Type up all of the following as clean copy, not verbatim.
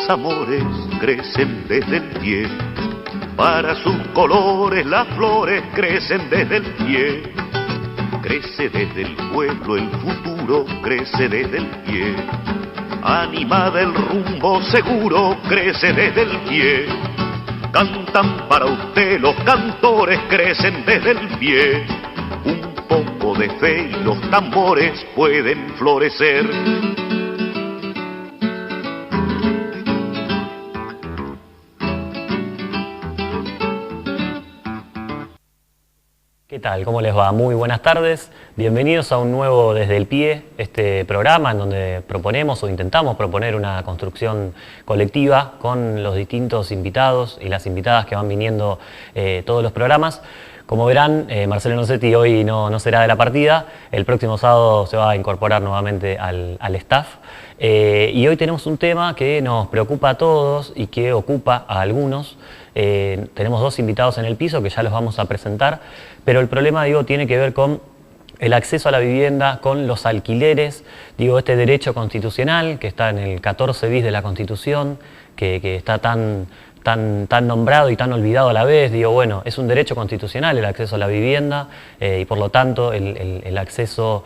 Amores crecen desde el pie, para sus colores las flores crecen desde el pie. Crece desde el pueblo el futuro, crece desde el pie. Animada el rumbo seguro, crece desde el pie. Cantan para usted los cantores, crecen desde el pie. Un poco de fe y los tambores pueden florecer. ¿Qué tal? ¿Cómo les va? Muy buenas tardes. Bienvenidos a un nuevo Desde el Pie, este programa en donde proponemos o intentamos proponer una construcción colectiva con los distintos invitados y las invitadas que van viniendo todos los programas. Como verán, Marcelo Nocetti hoy no será de la partida. El próximo sábado se va a incorporar nuevamente al staff. Y hoy tenemos un tema que nos preocupa a todos y que ocupa a algunos. Tenemos dos invitados en el piso que ya los vamos a presentar, pero el problema, digo, tiene que ver con el acceso a la vivienda, con los alquileres, digo, este derecho constitucional que está en el 14 bis de la Constitución, que está tan nombrado y tan olvidado a la vez. Digo, bueno, es un derecho constitucional el acceso a la vivienda y por lo tanto el acceso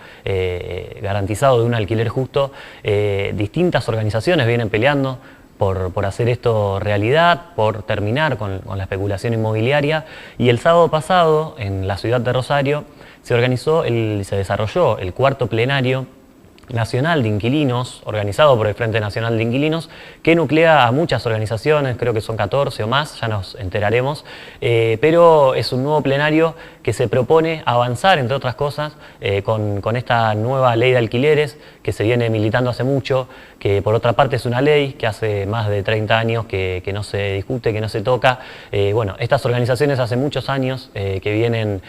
garantizado de un alquiler justo. Distintas organizaciones vienen peleando por hacer esto realidad, por terminar con la especulación inmobiliaria, y el sábado pasado en la ciudad de Rosario se desarrolló el cuarto plenario nacional de inquilinos, organizado por el Frente Nacional de Inquilinos, que nuclea a muchas organizaciones, creo que son 14 o más, ya nos enteraremos, pero es un nuevo plenario que se propone avanzar, entre otras cosas, con esta nueva ley de alquileres que se viene militando hace mucho, que por otra parte es una ley que hace más de 30 años que no se discute, que no se toca. Bueno, estas organizaciones hace muchos años que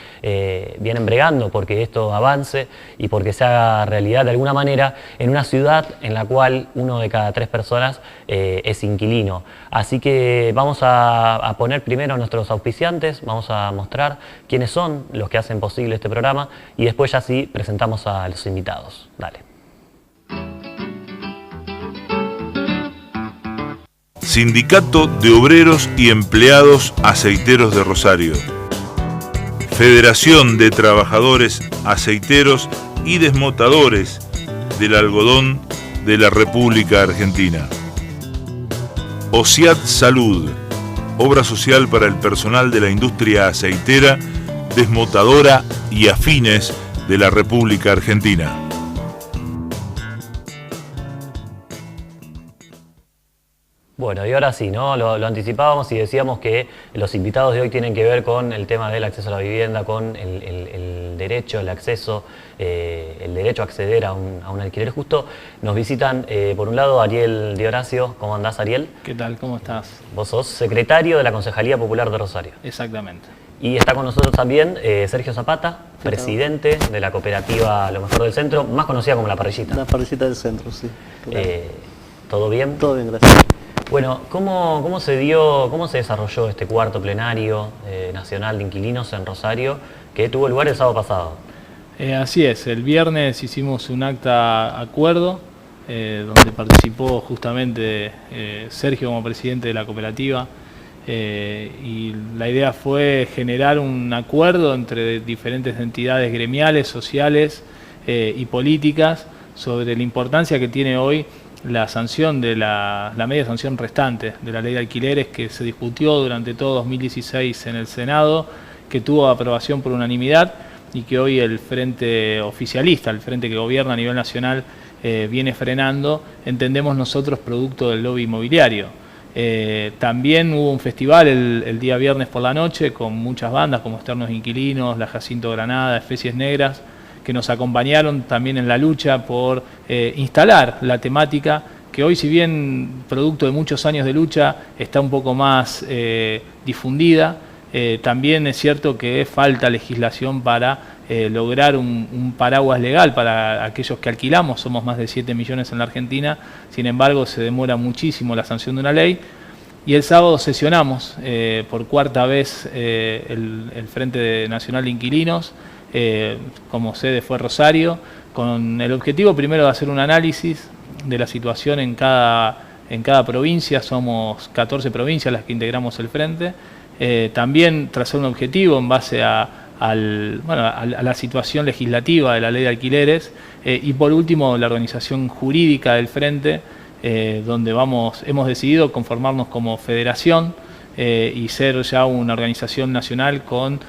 vienen bregando porque esto avance y porque se haga realidad de alguna manera en una ciudad en la cual 1 de cada 3 personas es inquilino. Así que vamos a poner primero a nuestros auspiciantes, vamos a mostrar quiénes son los que hacen posible este programa y después ya sí presentamos a los invitados. Dale. Sindicato de Obreros y Empleados Aceiteros de Rosario. Federación de Trabajadores Aceiteros y Desmotadores del Algodón de la República Argentina. OSIAT Salud, obra social para el personal de la industria aceitera, desmotadora y afines de la República Argentina. Bueno, y ahora sí, ¿no? Lo anticipábamos y decíamos que los invitados de hoy tienen que ver con el tema del acceso a la vivienda, con el derecho, el acceso, el derecho a acceder a un alquiler justo. Nos visitan, por un lado, Ariel Di Horacio. ¿Cómo andás, Ariel? ¿Qué tal? ¿Cómo estás? Vos sos secretario de la Concejalía Popular de Rosario. Exactamente. Y está con nosotros también Sergio Zapata, presidente de la cooperativa Lo Mejor del Centro, más conocida como La Parrillita. La Parrillita del Centro, sí. Claro. ¿Todo bien? Todo bien, gracias. Bueno, ¿cómo se desarrolló este cuarto plenario nacional de inquilinos en Rosario que tuvo lugar el sábado pasado? Así es, el viernes hicimos un acta acuerdo donde participó justamente Sergio como presidente de la cooperativa y la idea fue generar un acuerdo entre diferentes entidades gremiales, sociales y políticas sobre la importancia que tiene hoy la sanción de la media sanción restante de la ley de alquileres que se discutió durante todo 2016 en el Senado, que tuvo aprobación por unanimidad y que hoy el frente oficialista, el frente que gobierna a nivel nacional, viene frenando, entendemos nosotros, producto del lobby inmobiliario. También hubo un festival el día viernes por la noche con muchas bandas como Externos Inquilinos, La Jacinto Granada, Especies Negras, que nos acompañaron también en la lucha por instalar la temática que hoy, si bien producto de muchos años de lucha, está un poco más difundida. También es cierto que falta legislación para lograr un paraguas legal para aquellos que alquilamos. Somos más de 7 millones en la Argentina, sin embargo se demora muchísimo la sanción de una ley. Y el sábado sesionamos por cuarta vez el Frente Nacional de Inquilinos. Como sede fue Rosario, con el objetivo primero de hacer un análisis de la situación en cada en cada provincia, somos 14 provincias las que integramos el frente. También trazar un objetivo en base a la situación legislativa de la ley de alquileres, y por último la organización jurídica del frente, donde hemos decidido conformarnos como federación y ser ya una organización nacional con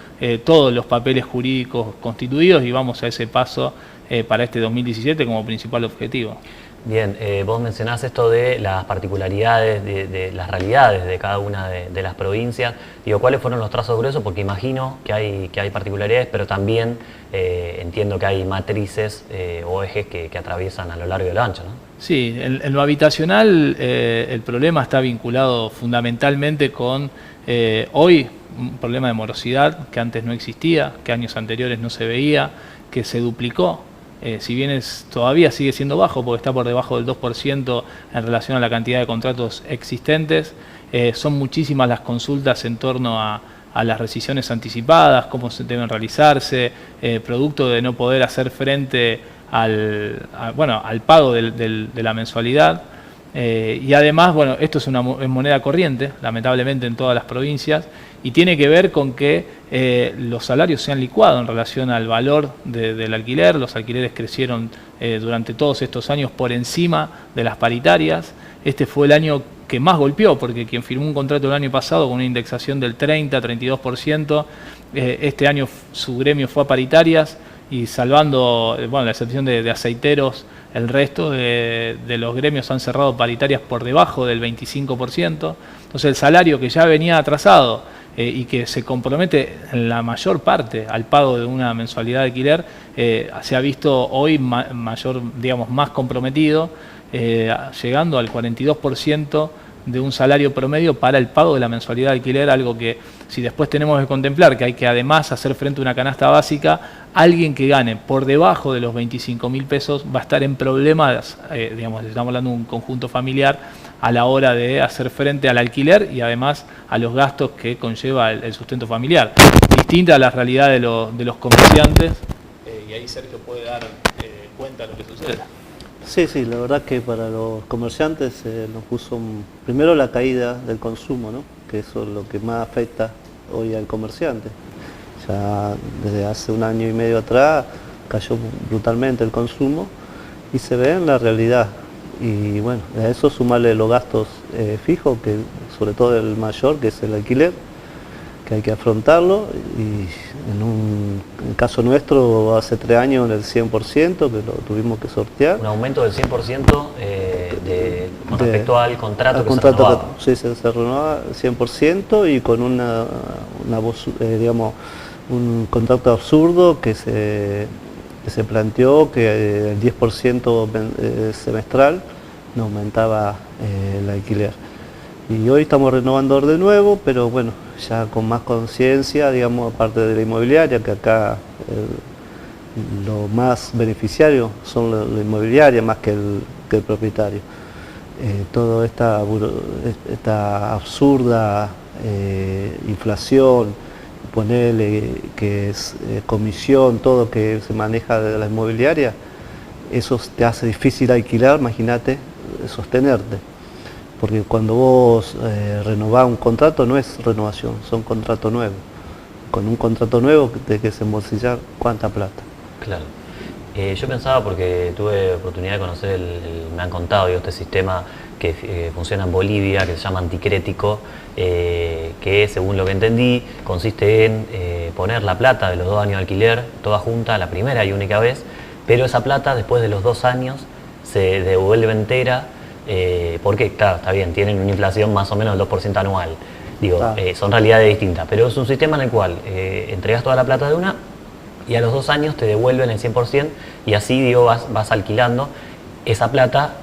todos los papeles jurídicos constituidos, y vamos a ese paso para este 2017 como principal objetivo. Bien, vos mencionás esto de las particularidades, de las realidades de cada una de las provincias. Digo, ¿cuáles fueron los trazos gruesos? Porque imagino que hay particularidades, pero también entiendo que hay matrices o ejes que atraviesan a lo largo y a lo ancho, ¿no? Sí, en lo habitacional el problema está vinculado fundamentalmente con hoy un problema de morosidad que antes no existía, que años anteriores no se veía, que se duplicó. Si bien todavía sigue siendo bajo porque está por debajo del 2% en relación a la cantidad de contratos existentes, son muchísimas las consultas en torno a las rescisiones anticipadas, cómo se deben realizarse, producto de no poder hacer frente al pago de la mensualidad. Y además, esto es moneda corriente, lamentablemente en todas las provincias, y tiene que ver con que los salarios se han licuado en relación al valor del alquiler. Los alquileres crecieron durante todos estos años por encima de las paritarias. Este fue el año que más golpeó, porque quien firmó un contrato el año pasado con una indexación del 30-32%, este año su gremio fue a paritarias, y salvando la excepción de aceiteros, el resto de los gremios han cerrado paritarias por debajo del 25%. Entonces el salario que ya venía atrasado y que se compromete en la mayor parte al pago de una mensualidad de alquiler, se ha visto hoy más comprometido, llegando al 42% de un salario promedio para el pago de la mensualidad de alquiler, algo que si después tenemos que contemplar que hay que además hacer frente a una canasta básica, alguien que gane por debajo de los 25.000 pesos va a estar en problemas, estamos hablando de un conjunto familiar, a la hora de hacer frente al alquiler y además a los gastos que conlleva el sustento familiar. Distinta a la realidad de los comerciantes, y ahí Sergio puede dar cuenta de lo que sucede. Sí, la verdad que para los comerciantes nos puso primero la caída del consumo, ¿no? Que eso es lo que más afecta hoy al comerciante. Ya desde hace 1 año y medio atrás cayó brutalmente el consumo y se ve en la realidad. Y bueno, a eso sumarle los gastos fijos, que sobre todo el mayor, que es el alquiler, que hay que afrontarlo, y en el caso nuestro hace 3 años en el 100%, que lo tuvimos que sortear. Un aumento del 100% con respecto al contrato que se renovaba. Sí, se renovaba 100% y con un contrato absurdo que se planteó que el 10% semestral no aumentaba el alquiler. Y hoy estamos renovando de nuevo, pero bueno, ya con más conciencia, aparte de la inmobiliaria, que acá lo más beneficiario son la inmobiliaria más que el propietario. Toda esta absurda inflación, ponerle que es comisión, todo que se maneja de la inmobiliaria, eso te hace difícil alquilar, imagínate, sostenerte. Porque cuando vos renovás un contrato no es renovación, son contratos nuevos. Con un contrato nuevo tenés que desembolsillar cuánta plata. Claro. Yo pensaba, porque tuve oportunidad de conocer, me han contado este sistema que funciona en Bolivia, que se llama anticrético, que según lo que entendí consiste en poner la plata de los 2 años de alquiler toda junta la primera y única vez, pero esa plata después de los 2 años se devuelve entera, porque claro, está bien, tienen una inflación más o menos del 2% anual. Son realidades distintas, pero es un sistema en el cual entregas toda la plata de una y a los 2 años te devuelven el 100%, y así vas alquilando esa plata,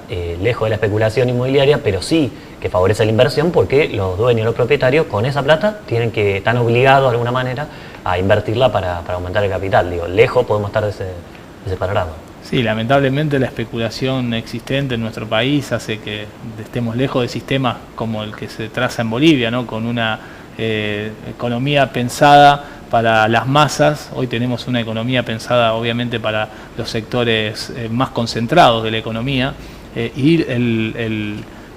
lejos de la especulación inmobiliaria, pero sí que favorece la inversión, porque los dueños, los propietarios, con esa plata están obligados de alguna manera a invertirla para aumentar el capital. Lejos podemos estar de ese panorama. Sí, lamentablemente la especulación existente en nuestro país hace que estemos lejos de sistemas como el que se traza en Bolivia, ¿no? Con una economía pensada para las masas. Hoy tenemos una economía pensada obviamente para los sectores más concentrados de la economía, y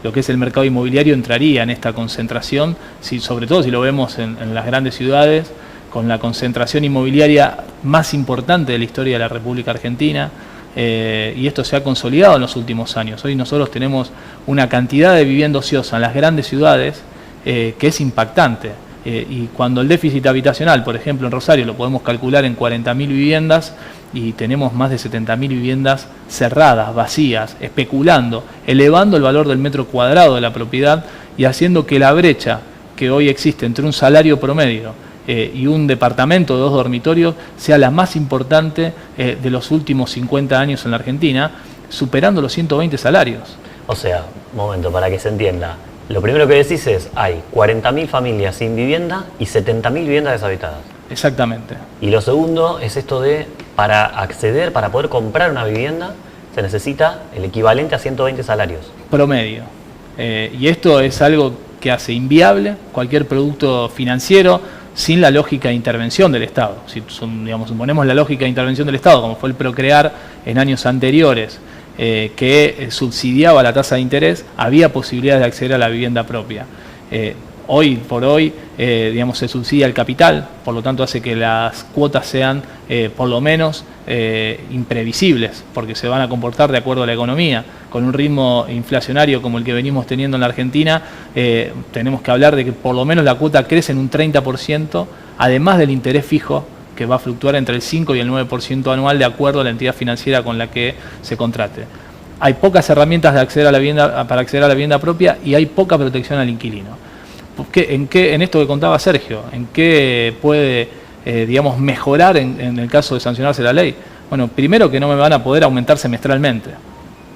lo que es el mercado inmobiliario entraría en esta concentración, sobre todo si lo vemos en las grandes ciudades, con la concentración inmobiliaria más importante de la historia de la República Argentina, y esto se ha consolidado en los últimos años. Hoy nosotros tenemos una cantidad de vivienda ociosa en las grandes ciudades que es impactante. Y cuando el déficit habitacional, por ejemplo en Rosario, lo podemos calcular en 40.000 viviendas, y tenemos más de 70.000 viviendas cerradas, vacías, especulando, elevando el valor del metro cuadrado de la propiedad y haciendo que la brecha que hoy existe entre un salario promedio y un departamento de 2 dormitorios sea la más importante de los últimos 50 años en la Argentina, superando los 120 salarios. O sea, momento, para que se entienda. Lo primero que decís es, hay 40.000 familias sin vivienda y 70.000 viviendas deshabitadas. Exactamente. Y lo segundo es esto de, para acceder, para poder comprar una vivienda, se necesita el equivalente a 120 salarios. Promedio. Y esto es algo que hace inviable cualquier producto financiero sin la lógica de intervención del Estado. Si suponemos la lógica de intervención del Estado, como fue el Procrear en años anteriores, que subsidiaba la tasa de interés, había posibilidad de acceder a la vivienda propia. Hoy por hoy, se subsidia el capital, por lo tanto hace que las cuotas sean, por lo menos, imprevisibles, porque se van a comportar de acuerdo a la economía. Con un ritmo inflacionario como el que venimos teniendo en la Argentina, tenemos que hablar de que por lo menos la cuota crece en un 30%, además del interés fijo, que va a fluctuar entre el 5 y el 9% anual de acuerdo a la entidad financiera con la que se contrate. Hay pocas herramientas de acceder a la vivienda, para acceder a la vivienda propia, y hay poca protección al inquilino. En esto que contaba Sergio, ¿en qué puede mejorar en el caso de sancionarse la ley? Bueno, primero que no me van a poder aumentar semestralmente.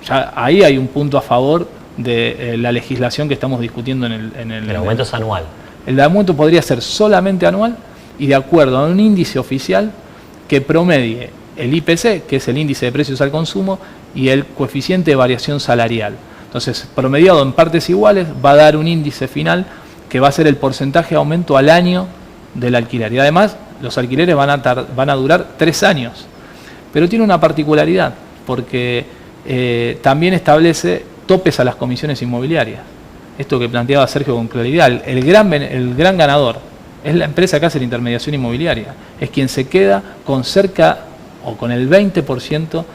Ya ahí hay un punto a favor de la legislación que estamos discutiendo el aumento es anual. El aumento podría ser solamente anual y de acuerdo a un índice oficial que promedie el IPC, que es el índice de precios al consumo, y el coeficiente de variación salarial. Entonces, promediado en partes iguales, va a dar un índice final que va a ser el porcentaje de aumento al año del alquiler. Y además, los alquileres van a durar 3 años. Pero tiene una particularidad, porque también establece topes a las comisiones inmobiliarias. Esto que planteaba Sergio con claridad, el gran ganador es la empresa que hace la intermediación inmobiliaria. Es quien se queda con cerca o con el 20%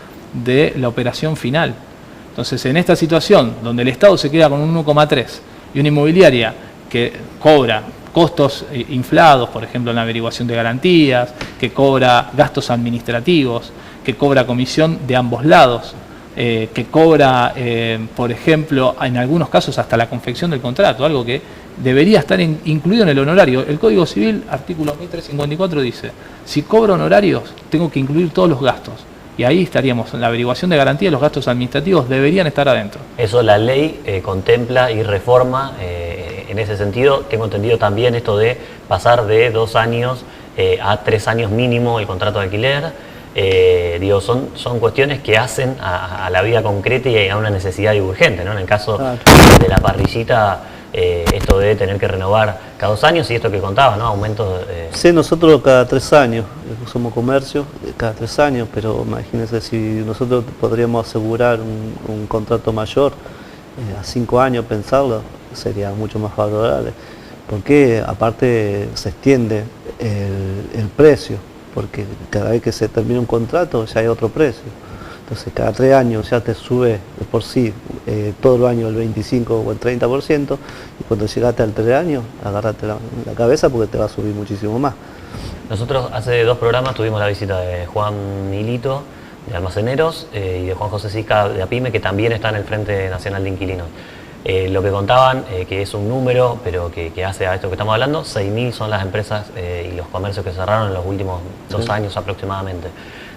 de la operación final. Entonces, en esta situación, donde el Estado se queda con un 1,3 y una inmobiliaria que cobra costos inflados, por ejemplo en la averiguación de garantías, que cobra gastos administrativos, que cobra comisión de ambos lados, que cobra, por ejemplo, en algunos casos hasta la confección del contrato, algo que debería estar incluido en el honorario. El Código Civil, artículo 1354, dice, si cobro honorarios, tengo que incluir todos los gastos. Y ahí estaríamos, en la averiguación de garantía, los gastos administrativos deberían estar adentro. Eso la ley contempla y reforma. En ese sentido, tengo entendido también esto de pasar de 2 años a 3 años mínimo el contrato de alquiler. Son cuestiones que hacen a la vida concreta y a una necesidad urgente, ¿no? En el caso de la parrillita, esto de tener que renovar cada 2 años y esto que contaba, ¿no? Aumentos. Sí, nosotros cada 3 años, somos comercio, cada 3 años, pero imagínense si nosotros podríamos asegurar un contrato mayor a 5 años, pensarlo, sería mucho más favorable, porque aparte se extiende el precio, porque cada vez que se termina un contrato ya hay otro precio. Entonces cada 3 años ya te sube de por sí todo el año el 25 o el 30%, y cuando llegaste al 3 años, agárrate la cabeza porque te va a subir muchísimo más. Nosotros hace 2 programas tuvimos la visita de Juan Milito, de Almaceneros, y de Juan José Sica, de APYME, que también está en el Frente Nacional de Inquilinos. Lo que contaban, que es un número, pero que hace a esto que estamos hablando, 6.000 son las empresas y los comercios que cerraron en los últimos 2 años aproximadamente.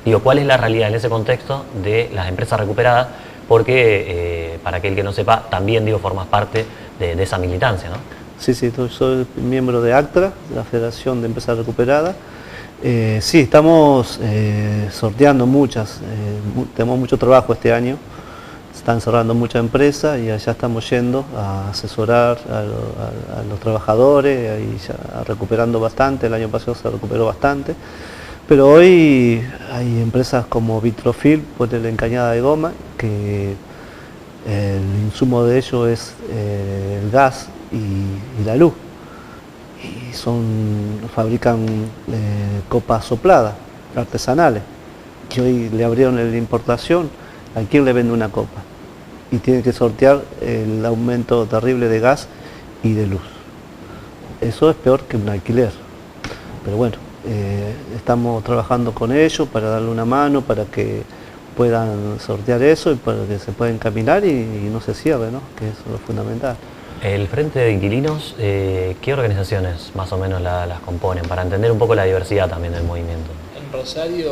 Digo, ¿cuál es la realidad en ese contexto de las empresas recuperadas? Porque, para aquel que no sepa, también formas parte de esa militancia, ¿no? Sí, soy miembro de ACTRA, la Federación de Empresas Recuperadas. Sí, estamos sorteando muchas, tenemos mucho trabajo este año. Están cerrando muchas empresas y allá estamos yendo a asesorar a los trabajadores y ya recuperando bastante. El año pasado se recuperó bastante, pero hoy hay empresas como Vitrofil, pues de la Encañada de Goma, que el insumo de ello es el gas y la luz. Y fabrican copas sopladas, artesanales, que hoy le abrieron la importación. ¿A quién le vende una copa? Y tiene que sortear el aumento terrible de gas y de luz. Eso es peor que un alquiler. Pero bueno, estamos trabajando con ellos para darle una mano, para que puedan sortear eso y para que se puedan caminar y no se cierre, ¿no? Que eso es lo fundamental. El Frente de Inquilinos, ¿qué organizaciones más o menos las componen? Para entender un poco la diversidad también del movimiento. En Rosario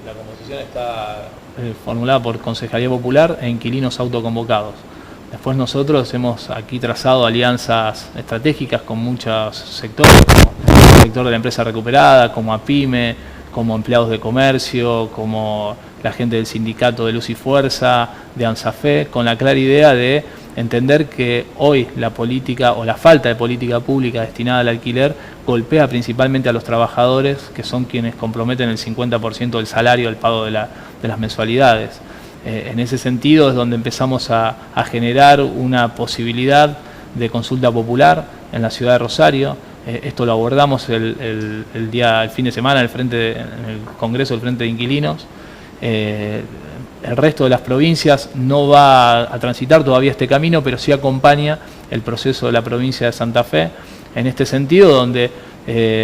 la composición está formulada por Concejalía Popular e inquilinos autoconvocados. Después nosotros hemos aquí trazado alianzas estratégicas con muchos sectores, como el sector de la empresa recuperada, como APYME, como empleados de comercio, como la gente del sindicato de Luz y Fuerza, de ANSAFE, con la clara idea de entender que hoy la política o la falta de política pública destinada al alquiler golpea principalmente a los trabajadores, que son quienes comprometen el 50% del salario al pago de las mensualidades. En ese sentido es donde empezamos a generar una posibilidad de consulta popular en la ciudad de Rosario. Esto lo abordamos el fin de semana en el Congreso del Frente de Inquilinos. El resto de las provincias no va a transitar todavía este camino, pero sí acompaña el proceso de la provincia de Santa Fe en este sentido, donde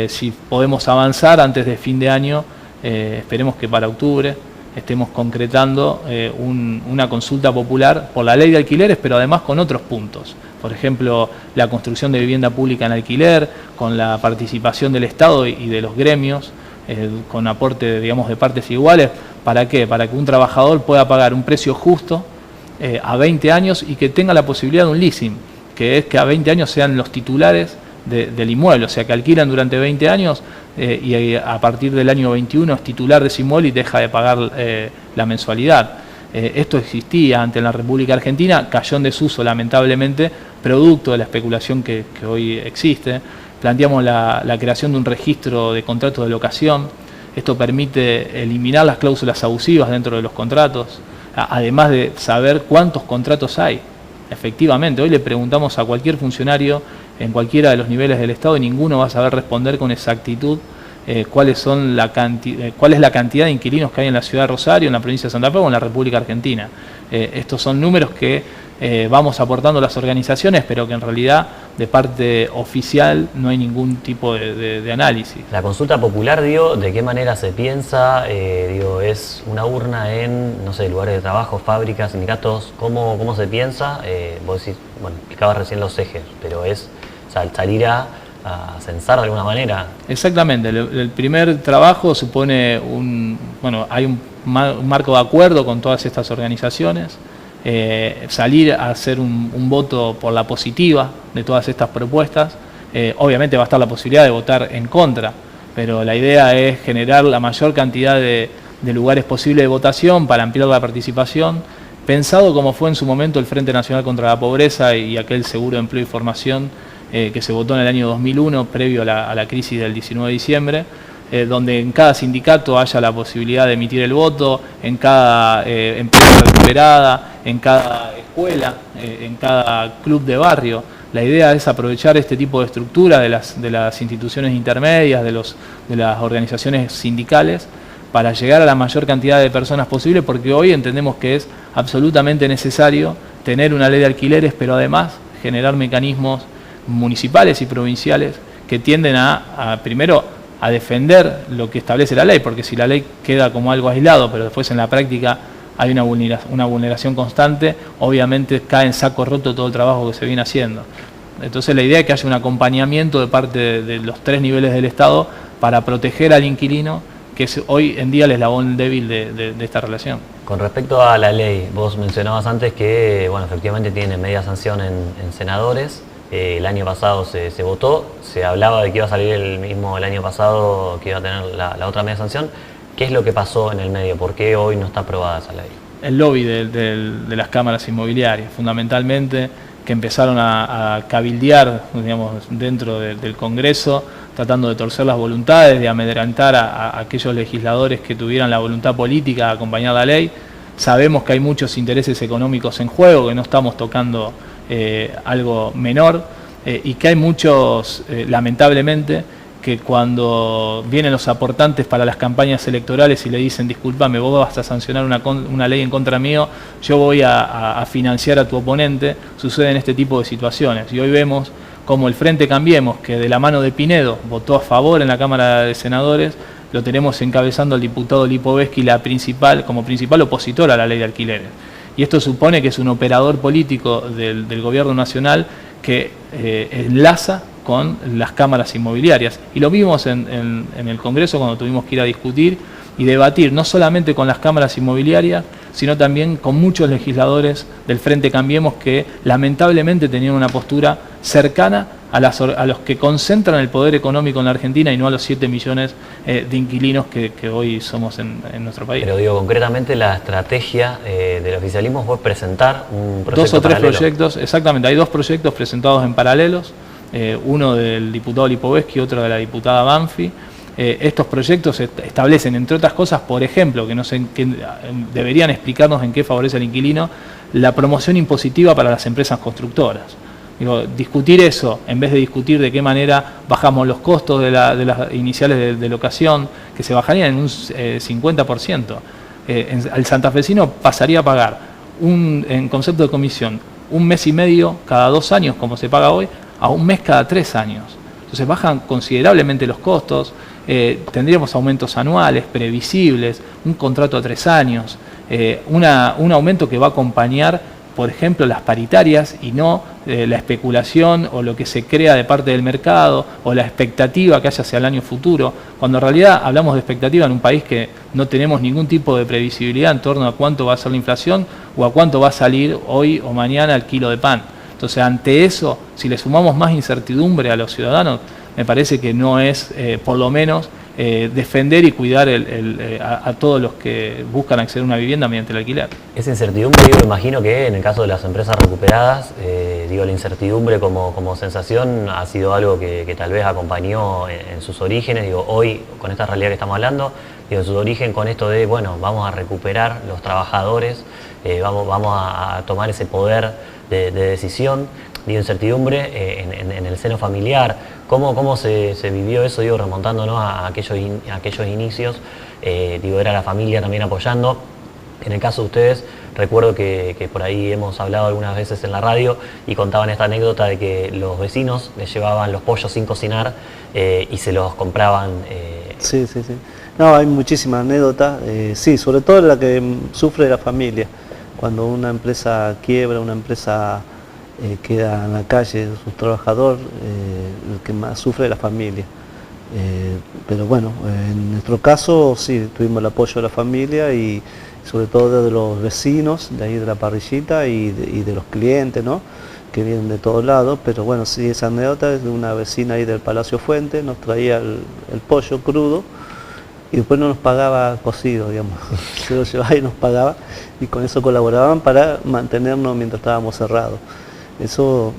si podemos avanzar antes de fin de año, esperemos que para octubre estemos concretando una consulta popular por la ley de alquileres, pero además con otros puntos. Por ejemplo, la construcción de vivienda pública en alquiler, con la participación del Estado y de los gremios, con aporte, digamos, de partes iguales. ¿Para qué? Para que un trabajador pueda pagar un precio justo a 20 años y que tenga la posibilidad de un leasing, que es que a 20 años sean los titulares del inmueble, o sea, que alquilan durante 20 años y a partir del año 21 es titular de ese inmueble y deja de pagar la mensualidad. Esto existía antes en la República Argentina, cayó en desuso lamentablemente, producto de la especulación que hoy existe. Planteamos la creación de un registro de contratos de locación. Esto permite eliminar las cláusulas abusivas dentro de los contratos, además de saber cuántos contratos hay. Efectivamente, hoy le preguntamos a cualquier funcionario en cualquiera de los niveles del Estado y ninguno va a saber responder con exactitud cuál es la cantidad de inquilinos que hay en la ciudad de Rosario, en la provincia de Santa Fe o en la República Argentina. Estos son números que vamos aportando las organizaciones, pero que en realidad de parte oficial no hay ningún tipo de análisis. La consulta popular, ¿de qué manera se piensa? ¿Es una urna en, no sé, lugares de trabajo, fábricas, sindicatos? ¿Cómo se piensa? Vos decís, bueno, explicabas recién los ejes, pero salir a censar de alguna manera. Exactamente, el primer trabajo supone hay un marco de acuerdo con todas estas organizaciones, salir a hacer un voto por la positiva de todas estas propuestas. Obviamente va a estar la posibilidad de votar en contra, pero la idea es generar la mayor cantidad de lugares posibles de votación para ampliar la participación, pensado como fue en su momento el Frente Nacional contra la Pobreza y aquel seguro de empleo y formación que se votó en el año 2001, previo a la crisis del 19 de diciembre, donde en cada sindicato haya la posibilidad de emitir el voto, en cada empresa recuperada, en cada escuela, en cada club de barrio. La idea es aprovechar este tipo de estructura de las instituciones intermedias, de las organizaciones sindicales, para llegar a la mayor cantidad de personas posible, porque hoy entendemos que es absolutamente necesario tener una ley de alquileres, pero además generar mecanismos municipales y provinciales que tienden primero a defender lo que establece la ley, porque si la ley queda como algo aislado, pero después en la práctica hay una vulneración constante, obviamente cae en saco roto todo el trabajo que se viene haciendo. Entonces la idea es que haya un acompañamiento de parte de los tres niveles del Estado para proteger al inquilino, que es hoy en día el eslabón débil de esta relación. Con respecto a la ley, vos mencionabas antes que efectivamente tiene media sanción en senadores. El año pasado se votó, se hablaba de que iba a salir el año pasado, que iba a tener la otra media sanción. ¿Qué es lo que pasó en el medio? ¿Por qué hoy no está aprobada esa ley? El lobby de las cámaras inmobiliarias, fundamentalmente, que empezaron a cabildear, digamos, dentro del Congreso, tratando de torcer las voluntades, de amedrentar a aquellos legisladores que tuvieran la voluntad política de acompañar la ley. sabemos que hay muchos intereses económicos en juego, que no estamos tocando algo menor, y que hay muchos, lamentablemente, que cuando vienen los aportantes para las campañas electorales y le dicen, discúlpame, vos vas a sancionar una ley en contra mío, yo voy a financiar a tu oponente, suceden este tipo de situaciones. Y hoy vemos como el Frente Cambiemos, que de la mano de Pinedo votó a favor en la Cámara de Senadores, lo tenemos encabezando al diputado Lipovetsky como principal opositor a la ley de alquileres. Y esto supone que es un operador político del gobierno nacional que enlaza con las cámaras inmobiliarias. Y lo vimos en el Congreso cuando tuvimos que ir a discutir y debatir, no solamente con las cámaras inmobiliarias, sino también con muchos legisladores del Frente Cambiemos que lamentablemente tenían una postura cercana a los que concentran el poder económico en la Argentina y no a los 7 millones de inquilinos que hoy somos en nuestro país. Pero digo, concretamente la estrategia del oficialismo fue presentar un proyecto 2 o 3 paralelo. proyectos, exactamente, hay 2 proyectos presentados en paralelos, uno del diputado Lipovetsky y otro de la diputada Banfi. Estos proyectos establecen, entre otras cosas, por ejemplo, que deberían explicarnos en qué favorece al inquilino, la promoción impositiva para las empresas constructoras. Digo, discutir eso, en vez de discutir de qué manera bajamos los costos de las iniciales de locación, que se bajarían en un 50%. El santafesino pasaría a pagar, en concepto de comisión, 1 mes y medio cada 2 años, como se paga hoy, a 1 mes cada 3 años. Entonces bajan considerablemente los costos, tendríamos aumentos anuales, previsibles, un contrato a 3 años, un aumento que va a acompañar, por ejemplo, las paritarias y no la especulación o lo que se crea de parte del mercado o la expectativa que haya hacia el año futuro, cuando en realidad hablamos de expectativa en un país que no tenemos ningún tipo de previsibilidad en torno a cuánto va a ser la inflación o a cuánto va a salir hoy o mañana el kilo de pan. Entonces, ante eso, si le sumamos más incertidumbre a los ciudadanos, me parece que no es, por lo menos, defender y cuidar a todos los que buscan acceder a una vivienda mediante el alquiler. Esa incertidumbre, yo me imagino que en el caso de las empresas recuperadas, la incertidumbre como sensación ha sido algo que tal vez acompañó en sus orígenes. Hoy, con esta realidad que estamos hablando, en su origen con esto de, bueno, vamos a recuperar los trabajadores, vamos a tomar ese poder de decisión, incertidumbre en el seno familiar. ¿Cómo se vivió eso, remontándonos a aquellos inicios? Era la familia también apoyando. En el caso de ustedes, recuerdo que por ahí hemos hablado algunas veces en la radio y contaban esta anécdota de que los vecinos les llevaban los pollos sin cocinar y se los compraban. Sí. No, hay muchísimas anécdotas. Sí, sobre todo la que sufre la familia. Cuando una empresa quiebra, una empresa queda en la calle, su trabajador, el que más sufre es la familia. Pero bueno, en nuestro caso sí, tuvimos el apoyo de la familia y sobre todo de los vecinos, de ahí de la parrillita y de los clientes, ¿no?, que vienen de todos lados. Pero bueno, sí, esa anécdota es de una vecina ahí del Palacio Fuente, nos traía el pollo crudo y después no nos pagaba cocido, digamos, se lo llevaba y nos pagaba, y con eso colaboraban para mantenernos mientras estábamos cerrados. Eso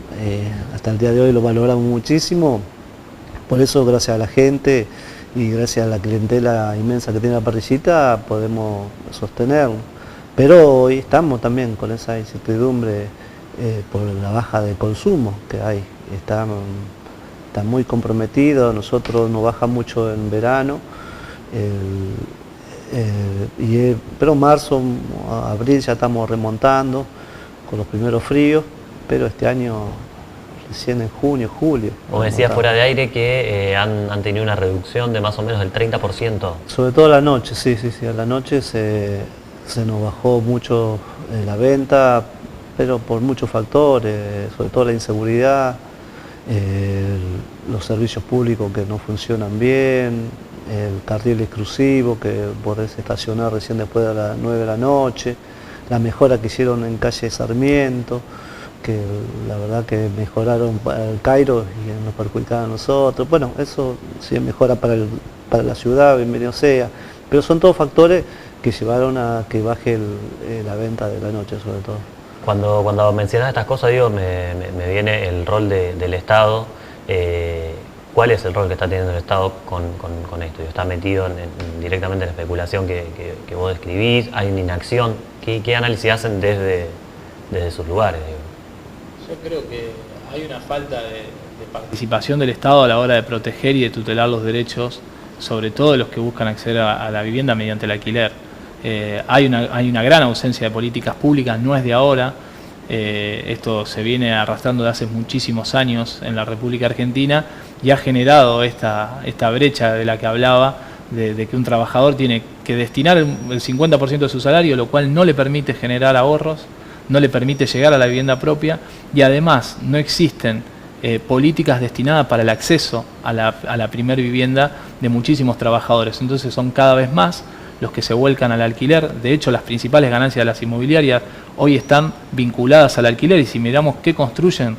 hasta el día de hoy lo valoramos muchísimo, por eso gracias a la gente y gracias a la clientela inmensa que tiene la parrillita podemos sostenerlo. Pero hoy estamos también con esa incertidumbre por la baja de consumo que hay, está muy comprometido, nosotros nos baja mucho en verano, pero marzo, abril ya estamos remontando con los primeros fríos, pero este año recién en junio, julio. Como decías fuera de aire que han tenido una reducción de más o menos del 30%. Sobre todo a la noche, sí, a la noche se nos bajó mucho la venta, pero por muchos factores, sobre todo la inseguridad, los servicios públicos que no funcionan bien, el carril exclusivo que podés estacionar recién después de las 9 de la noche, la mejora que hicieron en calle Sarmiento, que la verdad que mejoraron para el Cairo y nos perjudicaban a nosotros. Bueno, eso sí mejora para la ciudad, bienvenido sea, pero son todos factores que llevaron a que baje la venta de la noche sobre todo. Cuando mencionas estas cosas, me viene el rol del Estado ¿Cuál es el rol que está teniendo el Estado con esto? ¿Está metido directamente en la especulación que vos describís? ¿Hay una inacción? ¿Qué análisis hacen desde sus lugares? Digo? Yo creo que hay una falta de participación del Estado a la hora de proteger y de tutelar los derechos, sobre todo de los que buscan acceder a la vivienda mediante el alquiler. Hay una gran ausencia de políticas públicas, no es de ahora. Esto se viene arrastrando de hace muchísimos años en la República Argentina y ha generado esta brecha de la que hablaba, de que un trabajador tiene que destinar el 50% de su salario, lo cual no le permite generar ahorros, no le permite llegar a la vivienda propia, y además no existen políticas destinadas para el acceso a la primer vivienda de muchísimos trabajadores. Entonces son cada vez más los que se vuelcan al alquiler. De hecho, las principales ganancias de las inmobiliarias hoy están vinculadas al alquiler, y si miramos qué construyen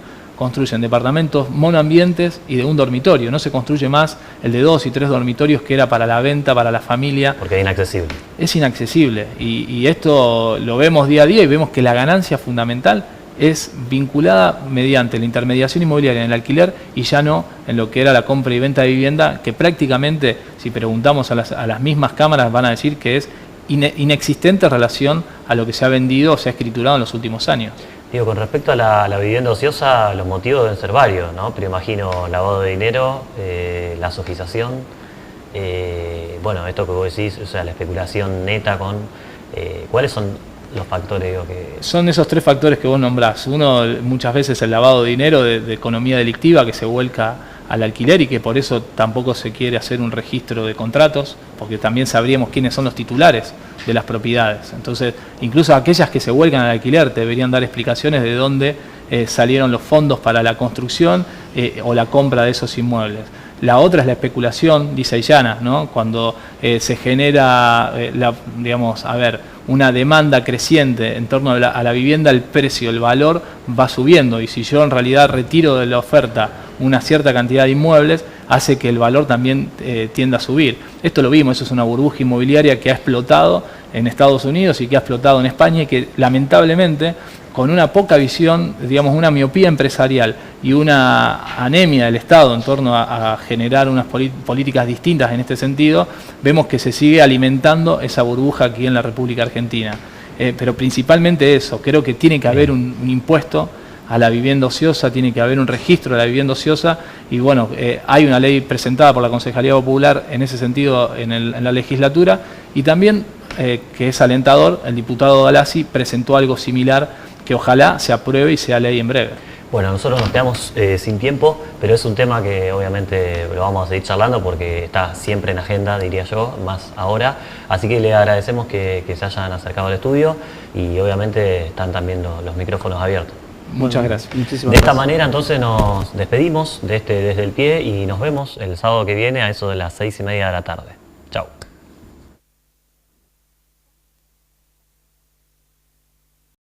departamentos monoambientes y de un dormitorio. No se construye más el de 2 y 3 dormitorios que era para la venta, para la familia. Porque es inaccesible. Es inaccesible, y esto lo vemos día a día, y vemos que la ganancia fundamental es vinculada mediante la intermediación inmobiliaria en el alquiler, y ya no en lo que era la compra y venta de vivienda, que prácticamente, si preguntamos a las mismas cámaras, van a decir que es inexistente en relación a lo que se ha vendido o se ha escriturado en los últimos años. Digo, con respecto a la vivienda ociosa, los motivos deben ser varios, ¿no? Pero imagino lavado de dinero, la sofización, bueno, esto que vos decís, o sea, la especulación neta con... ¿cuáles son los factores? Digo, que... Son esos 3 factores que vos nombrás. Uno, muchas veces, el lavado de dinero de economía delictiva que se vuelca al alquiler, y que por eso tampoco se quiere hacer un registro de contratos, porque también sabríamos quiénes son los titulares de las propiedades. Entonces, incluso aquellas que se vuelcan al alquiler deberían dar explicaciones de dónde salieron los fondos para la construcción o la compra de esos inmuebles. La otra es la especulación lisa y llana, ¿no? Cuando se genera, una demanda creciente en torno a la vivienda, el precio, el valor va subiendo, y si yo en realidad retiro de la oferta una cierta cantidad de inmuebles, hace que el valor también tienda a subir. Esto lo vimos, eso es una burbuja inmobiliaria que ha explotado en Estados Unidos y que ha explotado en España, y que lamentablemente, con una poca visión, digamos una miopía empresarial y una anemia del Estado en torno a generar unas políticas distintas en este sentido, vemos que se sigue alimentando esa burbuja aquí en la República Argentina. Pero principalmente eso, creo que tiene que haber un impuesto a la vivienda ociosa, tiene que haber un registro de la vivienda ociosa, y bueno, hay una ley presentada por la Concejalía Popular en ese sentido en la legislatura, y también, que es alentador, el diputado Galassi presentó algo similar que ojalá se apruebe y sea ley en breve. Bueno, nosotros nos quedamos sin tiempo, pero es un tema que obviamente lo vamos a seguir charlando porque está siempre en agenda, diría yo, más ahora. Así que le agradecemos que se hayan acercado al estudio, y obviamente están también los micrófonos abiertos. Muchas gracias. De esta manera entonces nos despedimos de Desde el Pie, y nos vemos el sábado que viene a eso de las 6:30 de la tarde.